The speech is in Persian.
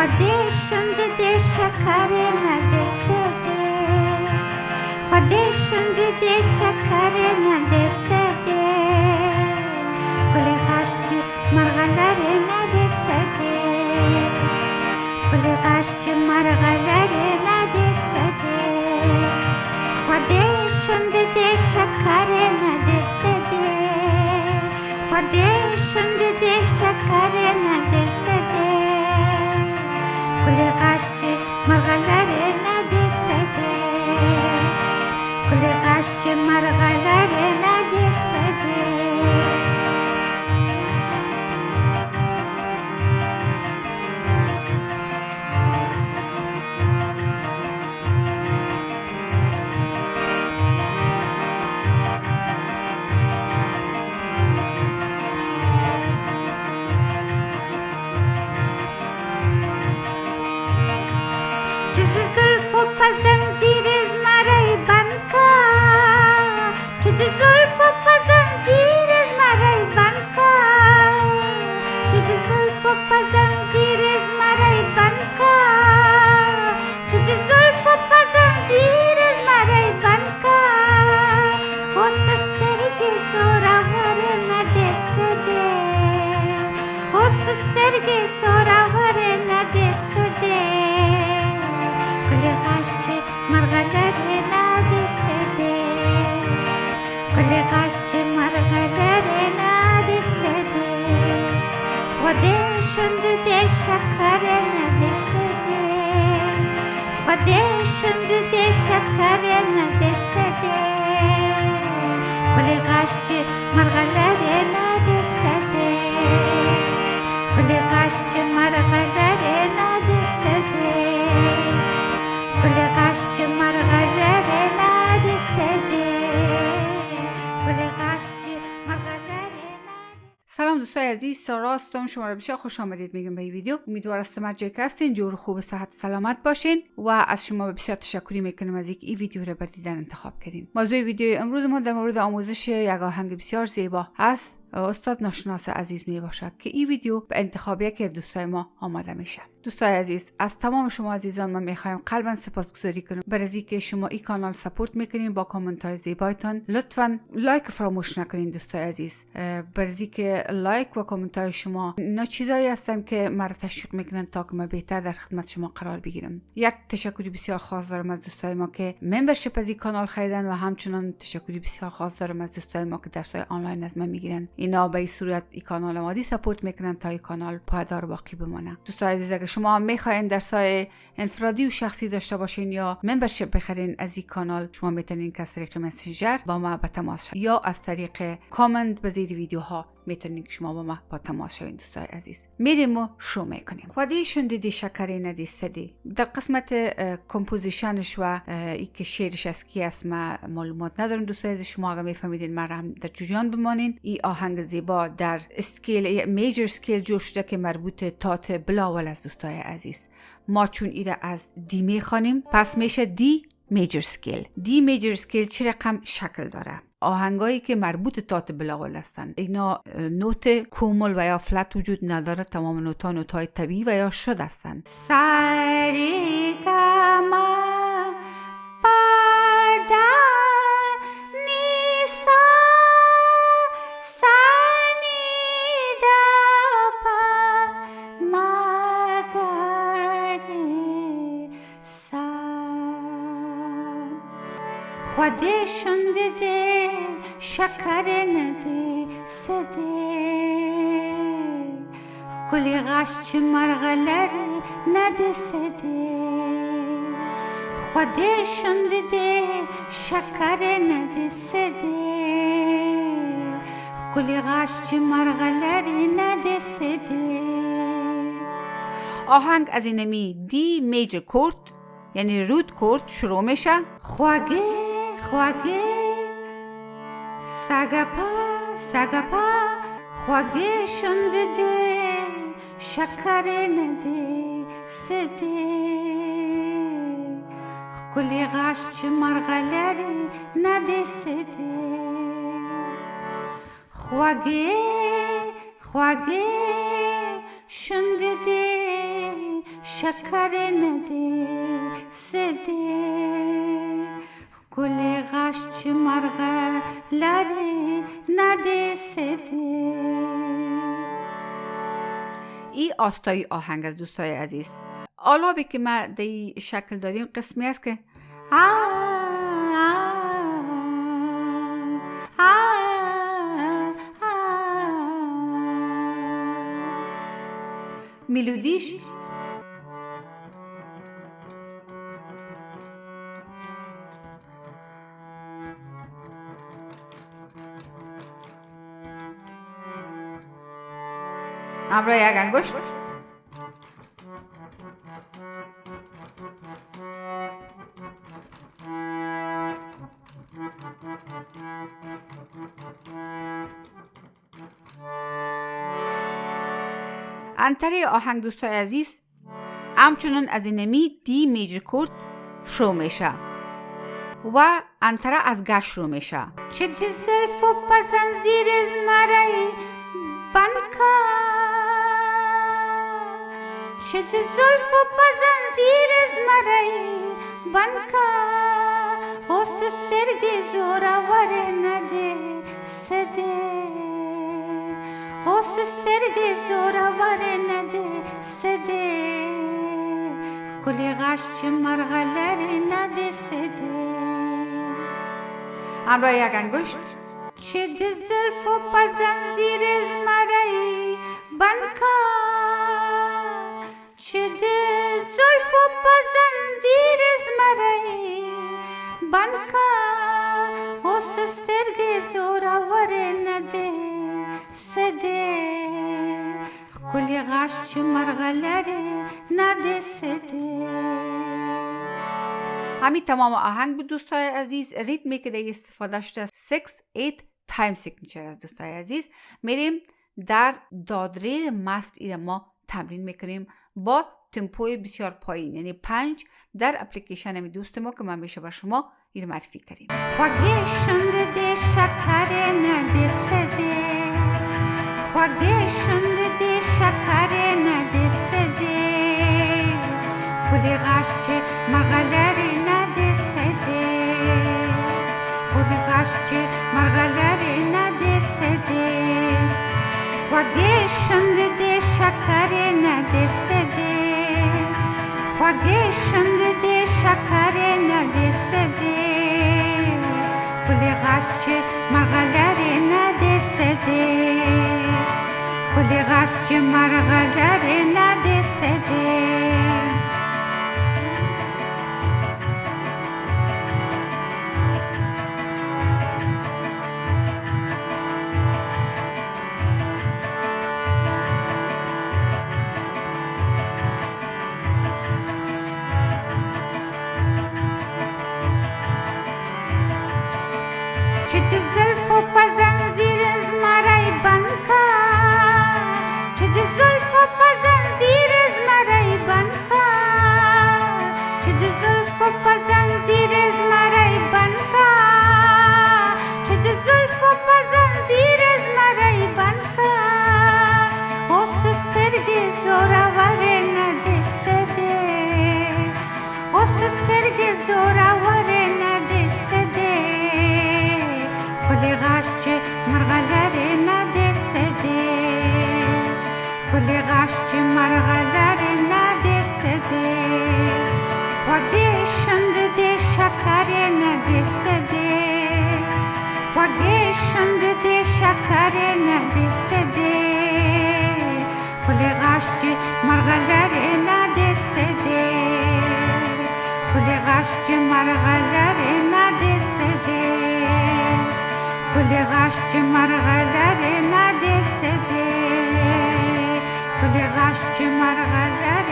خودشون دیده شکر نده سده، خودشون دیده شکر نده سده، گل غشچی مرغلر نده سده، گل غشچی مرغلر نده سده، خودشون دیده شکر نده سده، خودشون دیده شکر نده سده، گل غشچی مرغلر نده سده، گل غشچی مرغلر نده سده. خودشون دیده شکر نده سده، خودشون دیده شکر نده سده، گل غشچی مرغلر نده سده، گل غشچی مرغلر نده سده، گل غشچی مرغلر نده سده، گل غشچی مرغلر. سلام دوستای عزیز، سارا هستم. شما رو بسیار خوش آمدید میگم به این ویدیو. امیدوارم از هر جایی که هستین جور خوب صحت سلامت باشین و از شما بسیار تشکر میکنم از اینکه این ویدیو رو بر دیدن انتخاب کردین. موضوع ویدیو امروز ما در مورد آموزش یک آهنگ بسیار زیبا هست. استاد ناشناس عزیز می باشد که این ویدیو به انتخاب یکی از دوستای ما آماده میشه. دوستای عزیز، از تمام شما عزیزان من میخوایم قلبا سپاسگزاری کنم برای اینکه شما این کانال سپورت میکنین با کامنت های زیبایتان. لطفاً لایک فراموش نکنین دوستای عزیز، برای اینکه لایک و کامنت های شما اینا چیزایی هستن که مرا تشویق میکنن تا که من بهتر در خدمت شما قرار بگیرم. یک تشکری بسیار خاص دارم از دوستای ما که ممبرشیپ از این کانال خریدن و همچنان تشکری بسیار خاص دارم از دوستای ما که درسای آنلاین از من میگیرن. اینا به این صورت این کانال مادی سپورت میکنن تا این کانال پایدار باقی بمونه. دوستای عزیز، اگه شما میخواین درسای انفرادی و شخصی داشته باشین یا ممبرشیپ بخرین از این کانال، شما میتونین که از طریق مسنجر با ما به تماس شوین یا از طریق کامنت به زیر ویدیوها میتونین که شما با ما با تماس شوین. دوستای عزیز، میریم و شروع میکنیم. خودشون دیدی شکری ندی سدی. در قسمت کمپوزیشنش و ای که شعرش از کی است ما معلومات ندارم. دوستای عزیز، شما اگه میفهمیدین مرا هم در جریان بمانین. این آهنگ زیبا در اسکیل میجر اسکیل جور شده که مربوط تات بلاول از دوستای عزیز. ما چون ایره از دی میخوانیم پس میشه دی میجر اسکیل. دی میجر اسکیل چه رقم شکل داره؟ آهنگایی که مربوط تات بلاول هستند اینا نوت کومل و یا فلت وجود نداره. تمام نوت‌ها نوت‌های طبیعی و یا شد هستند. ساری گما پادا نیسا سانیدا پا مگاری سا. خودشون دیده شکر نده سده، گلی غشچی مرغلر نده سده، خودشون دیده شکر نده سده، گلی غشچی مرغلر نده سده. آهنگ از اینمی دی میجر کورد یعنی رود کورد شروع میشه. خواگه خواگه سگپا سگپا، خواگشون دیده شکر نده سده، گلی غشچی مرغلر نده سده، خواگه خواگه شون دیده شکر نده سده کل غش چه مرغه لره نده سده. ای آستای آهنگ از دوستای عزیز. آلابی که ما دی شکل دادیم قسمی است که ملودیش همراه یک انگشت انتره آهنگ دوستای عزیز همچنان از اینمی دی میجر کورد شروع میشه و انتره از گش شروع میشه. چه دی زلف و پزنزیر از مرای بنکا چه دی زلف و پزنزیر از مرای بنکا او سسترگی زوراور نده سده او سسترگی زوراور نده سده کلی غش چه مرغلر نده سده. همراه یک انگشت چه دی زلف و پزنزیر از مرای بنکا چه دی زلف و پزنزیر از مرای بنکا او سسترگی زوراور نده سده کلی غش چه مرغلره نده سده. همین تمام آهنگ بود دوستای عزیز. ریتمی که دیگه استفاده شده 6-8 تایم سیگنیچر از دوستای عزیز. میریم در دادره مست ایره ما تمرین میکنیم با تمپوی بسیار پایین، یعنی 5 در اپلیکیشن می دوست ما که من میشه با شما ایره معرفی کردیم. خوگه شنده شکر نده سده خوگه شنده شکر نده سده کلی غش چه مرغلر نده سده کلی غش چه مرغلر نده سده خوگه شنده شکر نده سده خوگه شنده شکر نده سده کلی غش چه مرغلر نده سده کلی غش چه مرغلر نده سده. چه دی زلف و پزنزیر از مرای بنکا چه دی زلف و پزنزیر از مرای بنکا چه دی زلف و پزنزیر از مرای بنکا چه دی زلف و پزنزیر از مرای بنکا او سسترگی زوراور نده سده او سسترگی زوراور نده سده کلی غش چه مرغلر نده سده کلی غش چه مرغلر نده سده خوگه شنده شکر نده سده خوگه شنده شکر نده سده کلی غش چه مرغلر نده سده کلی غش چه مرغلر نده سده کلی غش چه مرغلر نده سده کلی غش چه مرغلر